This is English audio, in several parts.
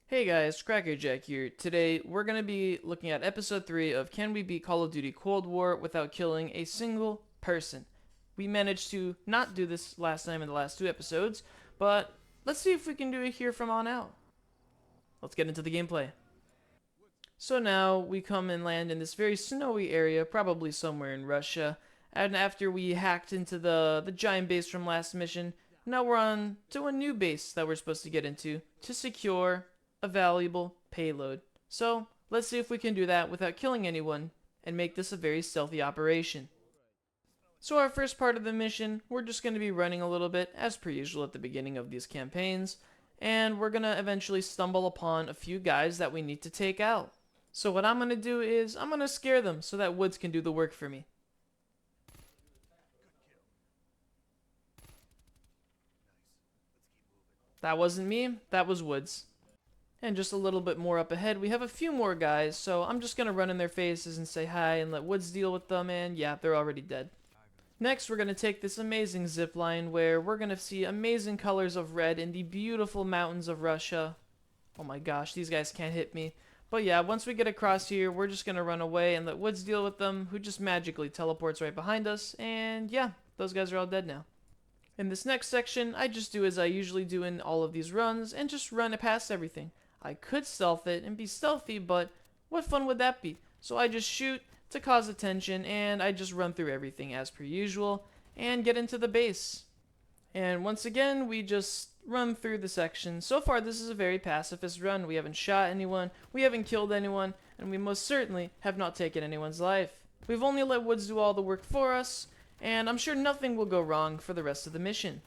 Hey guys, Crackerjack here. Today we're going to be looking at episode 3 of Can We Beat Call of Duty Cold War Without Killing a Single Person. We managed to not do this last time in the last two episodes, but let's see if we can do it here from on out. Let's get into the gameplay. So now we come and land in this very snowy area, probably somewhere in Russia, and after we hacked into the giant base from last mission, now we're on to a new base that we're supposed to get into to secure a valuable payload. So let's see if we can do that without killing anyone and make this a very stealthy operation. So our first part of the mission, we're just going to be running a little bit as per usual at the beginning of these campaigns, and we're going to eventually stumble upon a few guys that we need to take out. So what I'm going to do is I'm going to scare them so that Woods can do the work for me. That wasn't me, that was Woods. And just a little bit more up ahead, we have a few more guys, so I'm just gonna run in their faces and say hi and let Woods deal with them, and yeah, they're already dead. Next, we're gonna take this amazing zip line where we're gonna see amazing colors of red in the beautiful mountains of Russia. Oh my gosh, these guys can't hit me. But yeah, once we get across here, we're just gonna run away and let Woods deal with them, who just magically teleports right behind us, and yeah, those guys are all dead now. In this next section, I just do as I usually do in all of these runs, and just run it past everything. I could stealth it and be stealthy, but what fun would that be? So I just shoot to cause attention, and I just run through everything as per usual, and get into the base. And once again, we just run through the section. So far, this is a very pacifist run. We haven't shot anyone, we haven't killed anyone, and we most certainly have not taken anyone's life. We've only let Woods do all the work for us, and I'm sure nothing will go wrong for the rest of the mission.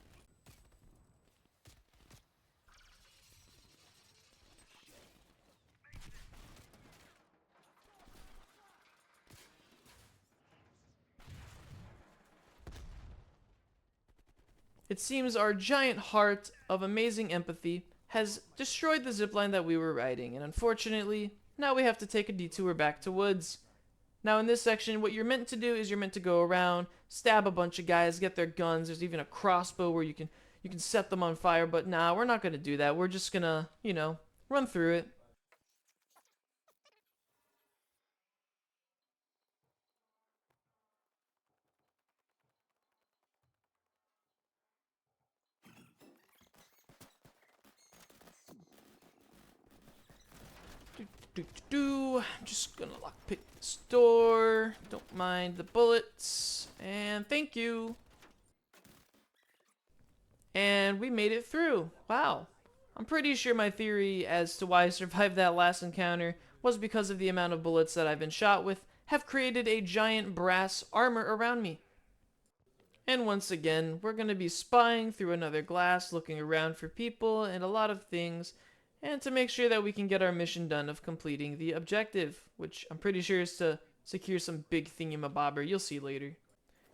It seems our giant heart of amazing empathy has destroyed the zipline that we were riding, and unfortunately, now we have to take a detour back to Woods. Now in this section, what you're meant to do is you're meant to go around, stab a bunch of guys, get their guns. There's even a crossbow where you can set them on fire, but nah, we're not gonna do that. We're just gonna, run through it. I'm just gonna lockpick this door. Don't mind the bullets. And thank you. And we made it through. Wow. I'm pretty sure my theory as to why I survived that last encounter was because of the amount of bullets that I've been shot with have created a giant brass armor around me. And once again, we're going to be spying through another glass, looking around for people and a lot of things, and to make sure that we can get our mission done of completing the objective, which I'm pretty sure is to secure some big thingamabobber. You'll see later.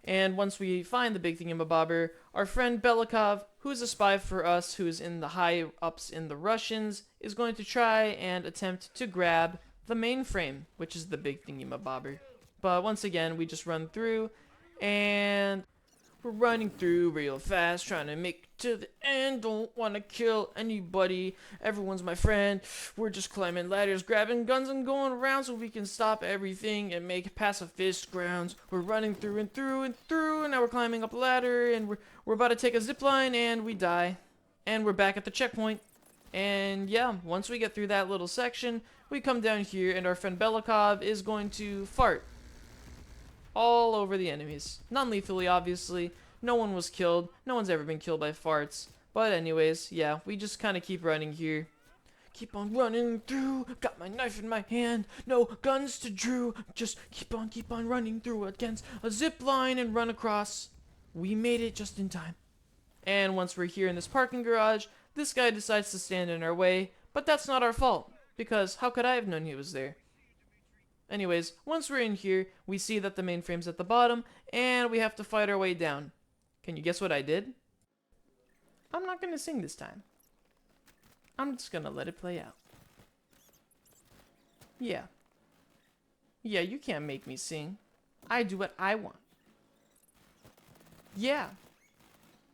And once we find the big thingamabobber, our friend Belikov, who's a spy for us, who's in the high ups in the Russians, is going to try and attempt to grab the mainframe, which is the big thingamabobber. But once again, we just run through, and we're running through real fast, trying to make it to the end. Don't want to kill anybody. Everyone's my friend. We're just climbing ladders, grabbing guns, and going around so we can stop everything and make pacifist grounds. We're running through and through and through, and now we're climbing up a ladder, and we're about to take a zip line, and we die. And we're back at the checkpoint. And yeah, once we get through that little section, we come down here, and our friend Belikov is going to fart all over the enemies. Non-lethally, obviously. No one was killed. No one's ever been killed by farts. But anyways, yeah, we just kind of keep running here. Keep on running through. Got my knife in my hand. No guns to drew. Just keep on running through against a zip line and run across. We made it just in time. And once we're here in this parking garage, this guy decides to stand in our way. But that's not our fault, because how could I have known he was there? Anyways, once we're in here, we see that the mainframe's at the bottom, and we have to fight our way down. Can you guess what I did? I'm not gonna sing this time. I'm just gonna let it play out. Yeah. Yeah, you can't make me sing. I do what I want. Yeah.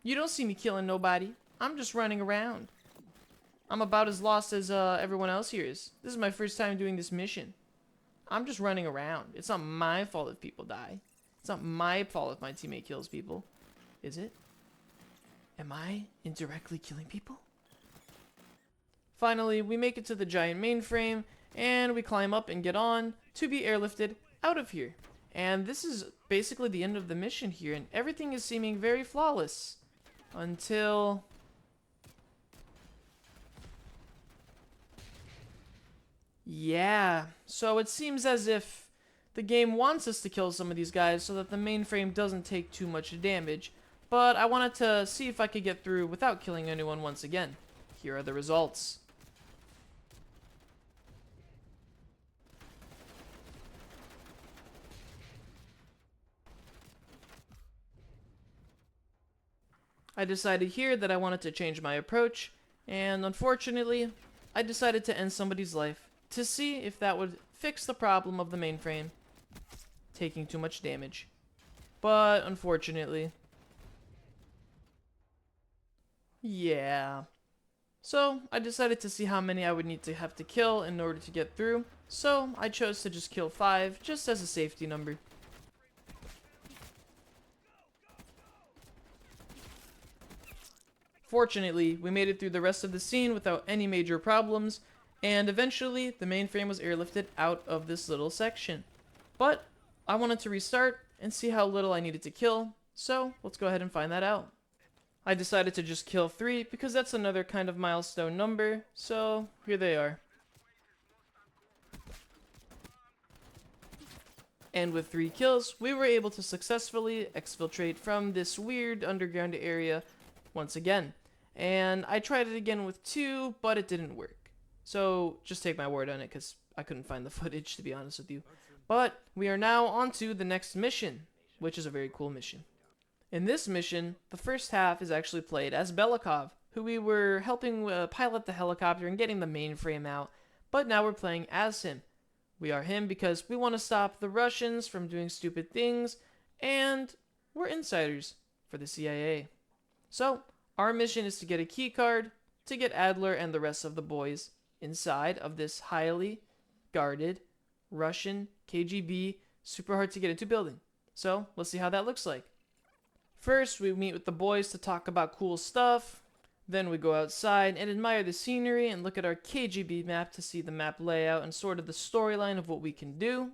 You don't see me killing nobody. I'm just running around. I'm about as lost as everyone else here is. This is my first time doing this mission. I'm just running around. It's not my fault if people die. It's not my fault if my teammate kills people. Is it? Am I indirectly killing people? Finally, we make it to the giant mainframe, and we climb up and get on to be airlifted out of here. And this is basically the end of the mission here, and everything is seeming very flawless. Until... yeah, so it seems as if the game wants us to kill some of these guys so that the mainframe doesn't take too much damage. But I wanted to see if I could get through without killing anyone once again. Here are the results. I decided here that I wanted to change my approach, and unfortunately, I decided to end somebody's life to see if that would fix the problem of the mainframe taking too much damage. But unfortunately, yeah. So I decided to see how many I would need to have to kill in order to get through. So I chose to just kill 5 just as a safety number. Fortunately, we made it through the rest of the scene without any major problems, and eventually the mainframe was airlifted out of this little section. But I wanted to restart and see how little I needed to kill, so let's go ahead and find that out. I decided to just kill 3 because that's another kind of milestone number, so here they are. And with 3 kills, we were able to successfully exfiltrate from this weird underground area once again. And I tried it again with 2, but it didn't work. So just take my word on it, because I couldn't find the footage, to be honest with you. But we are now on to the next mission, which is a very cool mission. In this mission, the first half is actually played as Belikov, who we were helping pilot the helicopter and getting the mainframe out, but now we're playing as him. We are him because we want to stop the Russians from doing stupid things, and we're insiders for the CIA. So, our mission is to get a key card to get Adler and the rest of the boys inside of this highly guarded Russian KGB super hard to get into building. So, let's see how that looks like. First, we meet with the boys to talk about cool stuff. Then we go outside and admire the scenery and look at our KGB map to see the map layout and sort of the storyline of what we can do.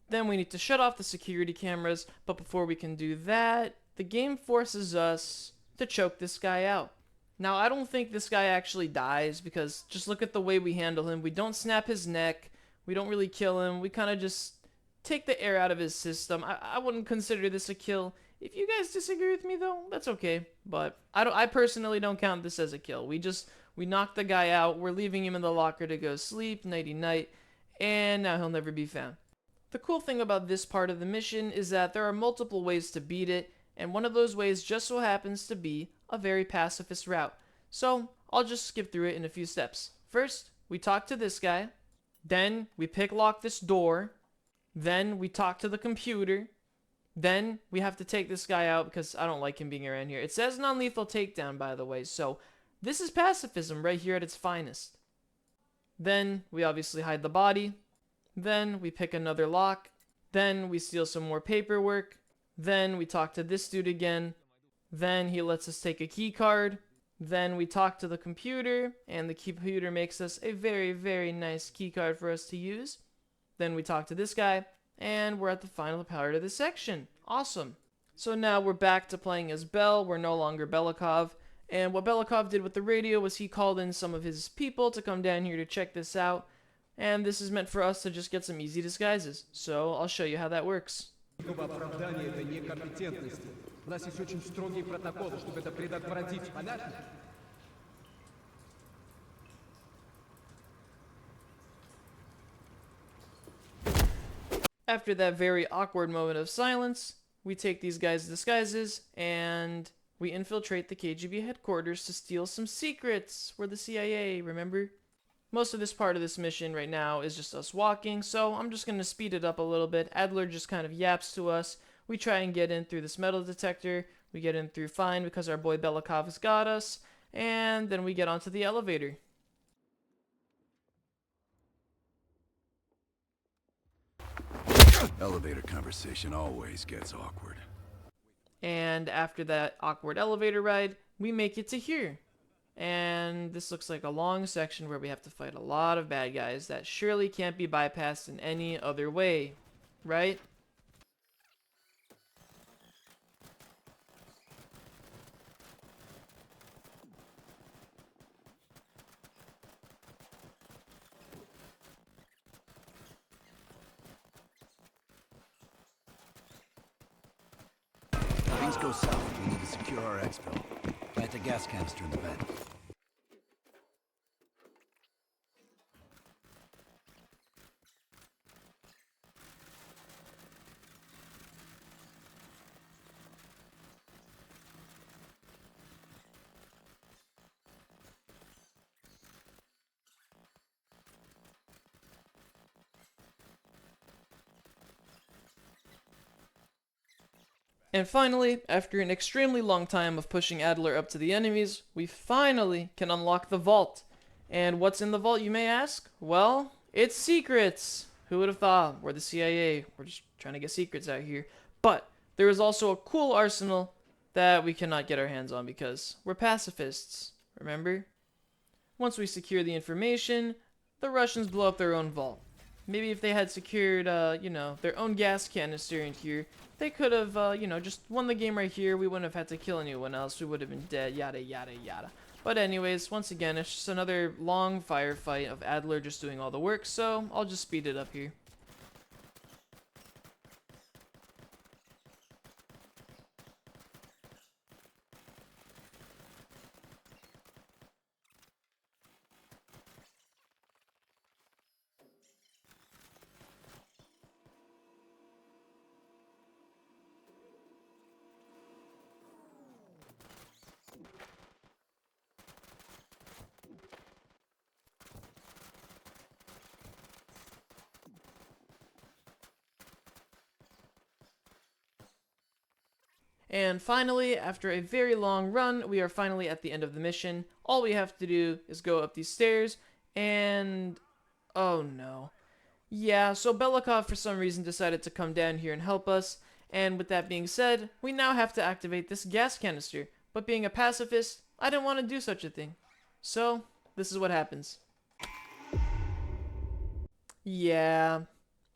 Then we need to shut off the security cameras, but before we can do that, the game forces us to choke this guy out. Now, I don't think this guy actually dies, because just look at the way we handle him. We don't snap his neck, we don't really kill him, we kind of just take the air out of his system. I wouldn't consider this a kill. If you guys disagree with me, though, that's okay. But I personally don't count this as a kill. We knocked the guy out, we're leaving him in the locker to go sleep, nighty-night, and now he'll never be found. The cool thing about this part of the mission is that there are multiple ways to beat it, and one of those ways just so happens to be a very pacifist route. So, I'll just skip through it in a few steps. First, we talk to this guy, then we pick-lock this door, then we talk to the computer, then we have to take this guy out because I don't like him being around here. It says non-lethal takedown, by the way, so this is pacifism right here at its finest. Then we obviously hide the body, then we pick another lock, then we steal some more paperwork, then we talk to this dude again, then he lets us take a key card, then we talk to the computer, and the computer makes us a very, very nice key card for us to use. Then we talk to this guy, and we're at the final part of this section. Awesome. So now we're back to playing as Bel. We're no longer Belikov. And what Belikov did with the radio was he called in some of his people to come down here to check this out. And this is meant for us to just get some easy disguises. So I'll show you how that works. Оправдание это некомпетентности. У нас есть очень строгие протоколы, чтобы это предотвратить. Понятно? After that very awkward moment of silence, we take these guys' disguises and we infiltrate the KGB headquarters to steal some secrets. We're the CIA, remember? Most of this part of this mission right now is just us walking, so I'm just going to speed it up a little bit. Adler just kind of yaps to us. We try and get in through this metal detector. We get in through fine because our boy Belikov has got us. And then we get onto the elevator. Elevator conversation always gets awkward. And after that awkward elevator ride, we make it to here. And this looks like a long section where we have to fight a lot of bad guys that surely can't be bypassed in any other way, right? If things go south, we need to secure our exfil. Plant a gas canister in the vent. And finally, after an extremely long time of pushing Adler up to the enemies, we finally can unlock the vault. And what's in the vault, you may ask? Well, it's secrets! Who would have thought? We're the CIA. We're just trying to get secrets out here. But there is also a cool arsenal that we cannot get our hands on because we're pacifists. Remember? Once we secure the information, the Russians blow up their own vault. Maybe if they had secured, their own gas canister in here, they could have, just won the game right here. We wouldn't have had to kill anyone else. We would have been dead, yada, yada, yada. But anyways, once again, it's just another long firefight of Adler just doing all the work, so I'll just speed it up here. And finally, after a very long run, we are finally at the end of the mission. All we have to do is go up these stairs, and... oh no. Yeah, so Belikov for some reason decided to come down here and help us, and with that being said, we now have to activate this gas canister. But being a pacifist, I didn't want to do such a thing. So, this is what happens. Yeah,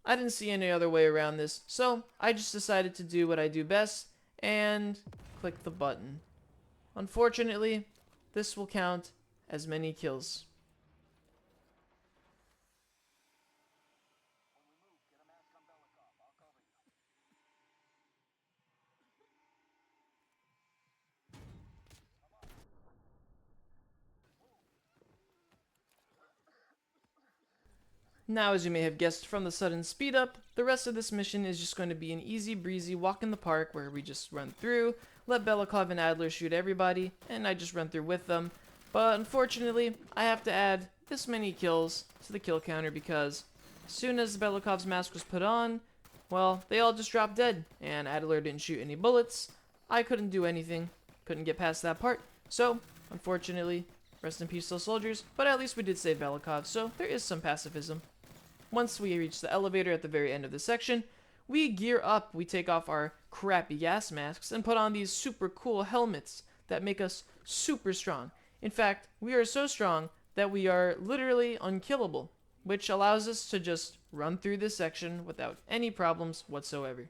I didn't see any other way around this, so I just decided to do what I do best, and click the button. Unfortunately, this will count as many kills. Now, as you may have guessed from the sudden speed up, the rest of this mission is just going to be an easy breezy walk in the park where we just run through, let Belikov and Adler shoot everybody, and I just run through with them. But unfortunately, I have to add this many kills to the kill counter because as soon as Belikov's mask was put on, well, they all just dropped dead, and Adler didn't shoot any bullets. I couldn't do anything, couldn't get past that part. So, unfortunately, rest in peace those soldiers, but at least we did save Belikov, so there is some pacifism. Once we reach the elevator at the very end of the section, we gear up, we take off our crappy gas masks, and put on these super cool helmets that make us super strong. In fact, we are so strong that we are literally unkillable, which allows us to just run through this section without any problems whatsoever.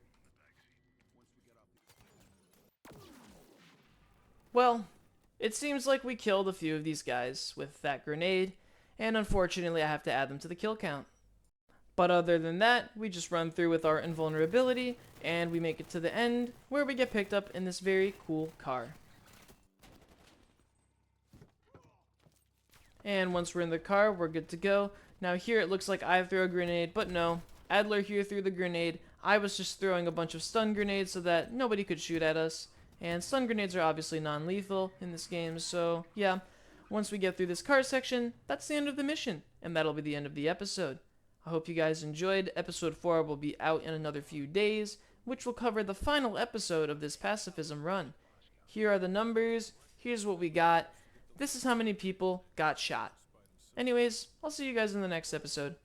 Well, it seems like we killed a few of these guys with that grenade, and unfortunately I have to add them to the kill count. But other than that, we just run through with our invulnerability, and we make it to the end, where we get picked up in this very cool car. And once we're in the car, we're good to go. Now here it looks like I throw a grenade, but no. Adler here threw the grenade. I was just throwing a bunch of stun grenades so that nobody could shoot at us. And stun grenades are obviously non-lethal in this game, so yeah. Once we get through this car section, that's the end of the mission, and that'll be the end of the episode. I hope you guys enjoyed. Episode 4 will be out in another few days, which will cover the final episode of this pacifism run. Here are the numbers, here's what we got, this is how many people got shot. Anyways, I'll see you guys in the next episode.